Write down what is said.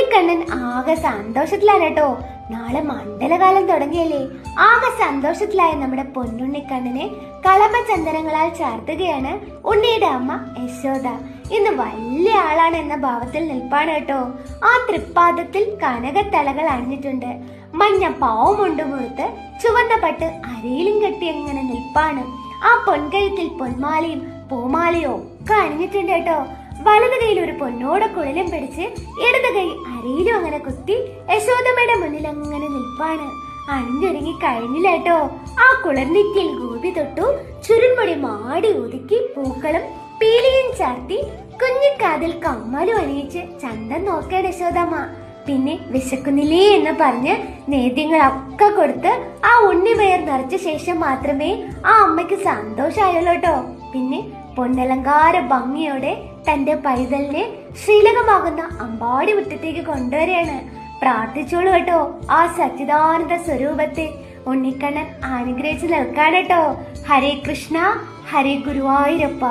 ഉണ്ണിക്കണ്ണൻ ആകെ സന്തോഷത്തിലാണ് കേട്ടോ. നാളെ മണ്ഡലകാലം തുടങ്ങിയല്ലേ. ആകെ സന്തോഷത്തിലായ നമ്മുടെ പൊന്നുണ്ണിക്കണ്ണനെ കളഭചന്ദനങ്ങളാൽ ചാർത്തുകയാണ് ഉണ്ണിയുടെ അമ്മ യശോദ. ഇന്ന് വലിയ ആളാണ് എന്ന ഭാവത്തിൽ നിൽപ്പാണ് കേട്ടോ. ആ തൃപ്പാദത്തിൽ കനകത്തലകൾ അണിഞ്ഞിട്ടുണ്ട്. മഞ്ഞ പാവമുണ്ട് മുഴുത്ത് ചുവന്ന പട്ട് അരയിലും കെട്ടി എങ്ങനെ നിൽപ്പാണ്. ആ പൊൻകഴുത്തിൽ പൊന്മാലയും പൂമാലയും ഒക്കെ അണിഞ്ഞിട്ടുണ്ട് കേട്ടോ. വലത് കൈയിൽ ഒരു പൊന്നോടെ കുഴലും പിടിച്ച് ഇടത് കൈ അരയിലും അങ്ങനെ കുത്തി യശോദമ്മയുടെ മുന്നിൽ അങ്ങനെ നിൽപ്പാണ്. അണിഞ്ഞൊരുങ്ങി കഴിഞ്ഞില്ല കേട്ടോ. ആ കുളിർനെറ്റിയിൽ ഗോപി തൊട്ടു, ചുരുൾമുടി മാടി ഒതുക്കി, പൂക്കളും പീലിയും ചാർത്തി, കുഞ്ഞിക്കാതിൽ കമ്മലും അണിയിച്ച് ചന്തം നോക്കാൻ യശോദമ്മ. പിന്നെ വിശക്കുന്നില്ലേ എന്ന് പറഞ്ഞ് നേദ്യങ്ങളൊക്കെ കൊടുത്ത് ആ ഉണ്ണി വയർ നിറച്ച ശേഷം മാത്രമേ ആ അമ്മയ്ക്ക് സന്തോഷമായുള്ളൂ കേട്ടോ. പിന്നെ പൊന്നലങ്കാര ഭംഗിയോടെ തന്റെ പൈതലിനെ ശ്രീലകമാകുന്ന അമ്പാടി മുറ്റത്തേക്ക് കൊണ്ടുവരികയാണ്. പ്രാർത്ഥിച്ചോളൂ കേട്ടോ ആ സച്ചിദാനന്ദ സ്വരൂപത്തെ. ഉണ്ണിക്കണ്ണൻ അനുഗ്രഹിച്ച് നിൽക്കാണ് കേട്ടോ. ഹരേ കൃഷ്ണ, ഹരേ ഗുരുവായൂരപ്പ.